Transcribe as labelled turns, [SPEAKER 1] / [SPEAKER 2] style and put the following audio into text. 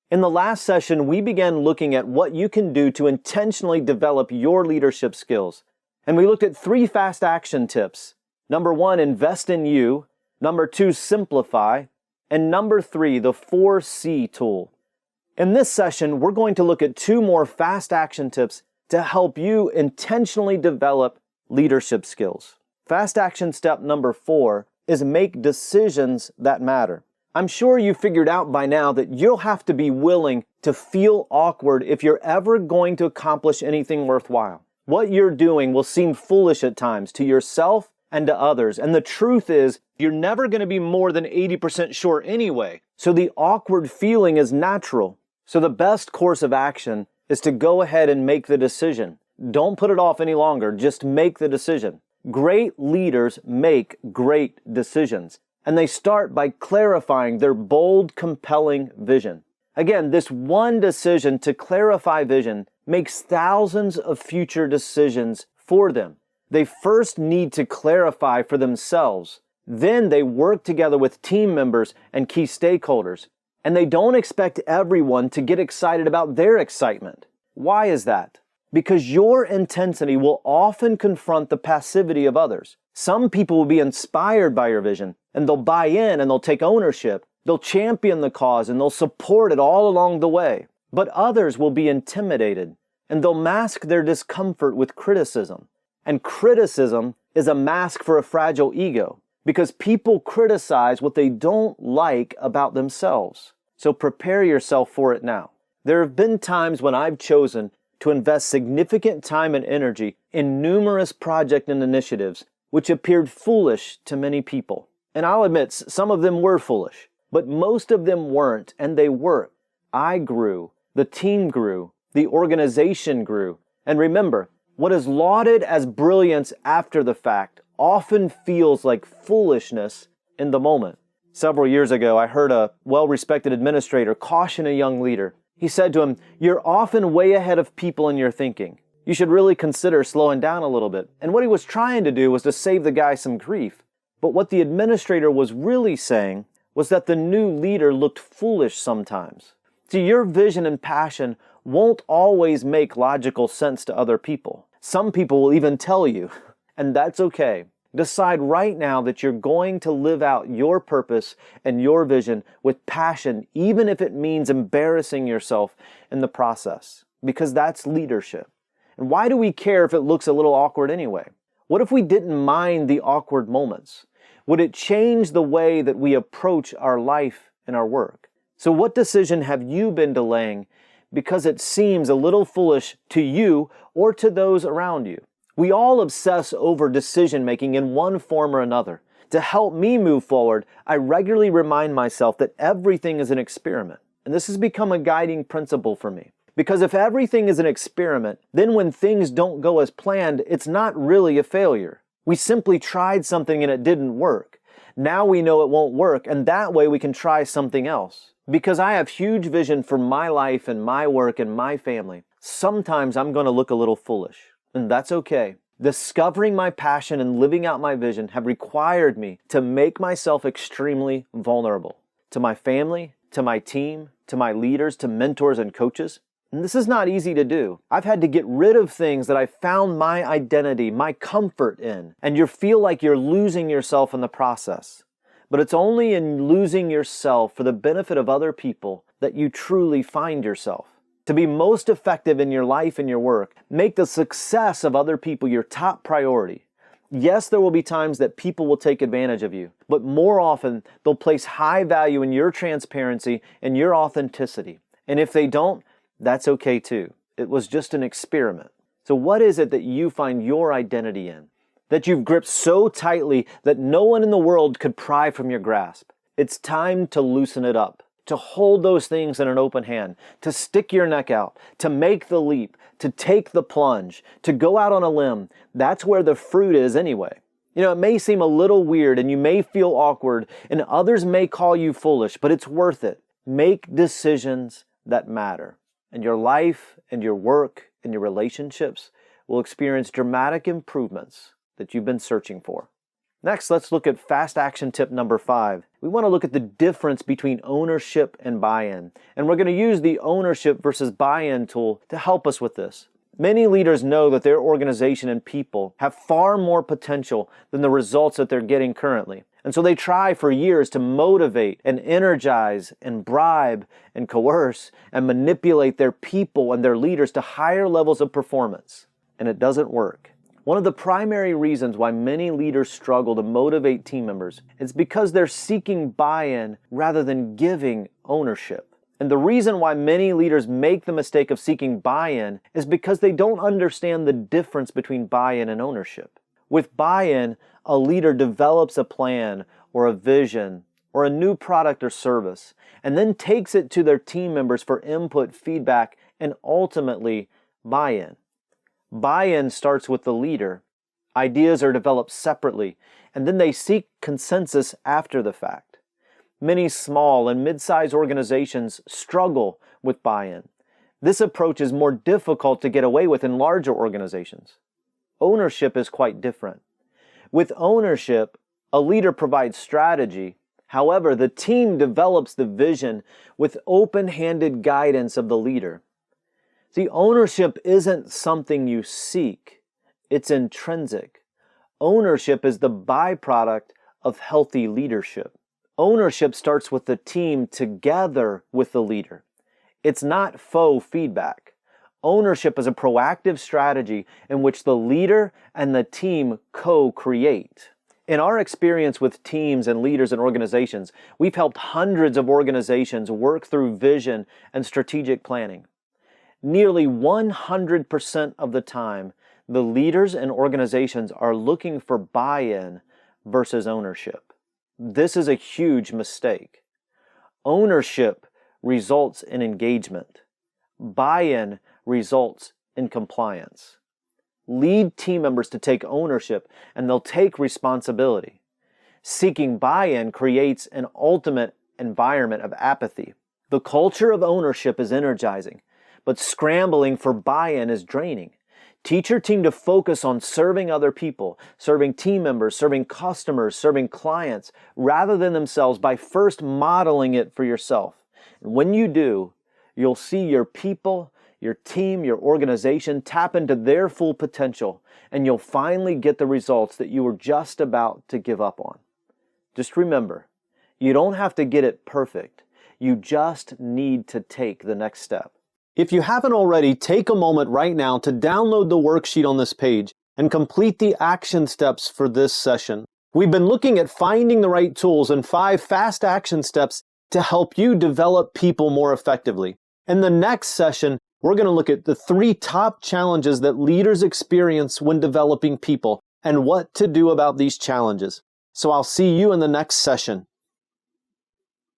[SPEAKER 1] In the last session, we began looking at what you can do to intentionally develop your leadership skills. And we looked at 3 fast action tips. Number 1, invest in you. Number 2, simplify. And number 3, the 4C tool. In this session, we're going to look at 2 more fast action tips to help you intentionally develop leadership skills. Fast action step number 4 is make decisions that matter. I'm sure you figured out by now that you'll have to be willing to feel awkward if you're ever going to accomplish anything worthwhile. What you're doing will seem foolish at times to yourself and to others. And the truth is, you're never going to be more than 80% sure anyway. So the awkward feeling is natural. So the best course of action is to go ahead and make the decision. Don't put it off any longer. Just make the decision. Great leaders make great decisions. And they start by clarifying their bold, compelling vision. Again, this one decision to clarify vision makes thousands of future decisions for them. They first need to clarify for themselves. Then they work together with team members and key stakeholders. And they don't expect everyone to get excited about their excitement. Why is that? Because your intensity will often confront the passivity of others. Some people will be inspired by your vision, and they'll buy in and they'll take ownership. They'll champion the cause and they'll support it all along the way. But others will be intimidated, and they'll mask their discomfort with criticism. And criticism is a mask for a fragile ego, because people criticize what they don't like about themselves. So prepare yourself for it now. There have been times when I've chosen to invest significant time and energy in numerous projects and initiatives which appeared foolish to many people. And I'll admit, some of them were foolish, but most of them weren't, and they worked. I grew, the team grew, the organization grew. And remember, what is lauded as brilliance after the fact often feels like foolishness in the moment. Several years ago, I heard a well-respected administrator caution a young leader. He said to him, "You're often way ahead of people in your thinking. You should really consider slowing down a little bit." And what he was trying to do was to save the guy some grief. But what the administrator was really saying was that the new leader looked foolish sometimes. See, your vision and passion won't always make logical sense to other people. Some people will even tell you, and that's okay. Decide right now that you're going to live out your purpose and your vision with passion, even if it means embarrassing yourself in the process, because that's leadership. And why do we care if it looks a little awkward anyway? What if we didn't mind the awkward moments? Would it change the way that we approach our life and our work? So what decision have you been delaying because it seems a little foolish to you or to those around you? We all obsess over decision-making in one form or another. To help me move forward, I regularly remind myself that everything is an experiment. And this has become a guiding principle for me. Because if everything is an experiment, then when things don't go as planned, it's not really a failure. We simply tried something and it didn't work. Now we know it won't work, and that way we can try something else. Because I have huge vision for my life and my work and my family, sometimes I'm going to look a little foolish, and that's okay. Discovering my passion and living out my vision have required me to make myself extremely vulnerable. To my family, to my team, to my leaders, to mentors and coaches. And this is not easy to do. I've had to get rid of things that I found my identity, my comfort in, and you feel like you're losing yourself in the process. But it's only in losing yourself for the benefit of other people that you truly find yourself. To be most effective in your life and your work, make the success of other people your top priority. Yes, there will be times that people will take advantage of you, but more often they'll place high value in your transparency and your authenticity. And if they don't, that's okay too. It was just an experiment. So what is it that you find your identity in? That you've gripped so tightly that no one in the world could pry from your grasp? It's time to loosen it up, to hold those things in an open hand, to stick your neck out, to make the leap, to take the plunge, to go out on a limb. That's where the fruit is anyway. You know, it may seem a little weird and you may feel awkward and others may call you foolish, but it's worth it. Make decisions that matter. And your life and your work and your relationships will experience dramatic improvements that you've been searching for. Next, let's look at fast action tip number 5. We want to look at the difference between ownership and buy-in. And we're going to use the ownership versus buy-in tool to help us with this. Many leaders know that their organization and people have far more potential than the results that they're getting currently. And so they try for years to motivate and energize and bribe and coerce and manipulate their people and their leaders to higher levels of performance. And it doesn't work. One of the primary reasons why many leaders struggle to motivate team members is because they're seeking buy-in rather than giving ownership. And the reason why many leaders make the mistake of seeking buy-in is because they don't understand the difference between buy-in and ownership. With buy-in, a leader develops a plan or a vision or a new product or service and then takes it to their team members for input, feedback, and ultimately buy-in. Buy-in starts with the leader. Ideas are developed separately, and then they seek consensus after the fact. Many small and mid-sized organizations struggle with buy-in. This approach is more difficult to get away with in larger organizations. Ownership is quite different. With ownership, a leader provides strategy. However, the team develops the vision with open-handed guidance of the leader. See, ownership isn't something you seek. It's intrinsic. Ownership is the byproduct of healthy leadership. Ownership starts with the team together with the leader. It's not faux feedback. Ownership is a proactive strategy in which the leader and the team co-create. In our experience with teams and leaders and organizations, we've helped hundreds of organizations work through vision and strategic planning. Nearly 100% of the time, the leaders and organizations are looking for buy-in versus ownership. This is a huge mistake. Ownership results in engagement. Buy-in results in compliance. Lead team members to take ownership and they'll take responsibility. Seeking buy-in creates an ultimate environment of apathy. The culture of ownership is energizing, but scrambling for buy-in is draining. Teach your team to focus on serving other people, serving team members, serving customers, serving clients, rather than themselves by first modeling it for yourself. And when you do, you'll see your people, your team, your organization tap into their full potential, and you'll finally get the results that you were just about to give up on. Just remember, you don't have to get it perfect. You just need to take the next step. If you haven't already, take a moment right now to download the worksheet on this page and complete the action steps for this session. We've been looking at finding the right tools and 5 fast action steps to help you develop people more effectively. In the next session, we're going to look at the 3 top challenges that leaders experience when developing people and what to do about these challenges. So I'll see you in the next session.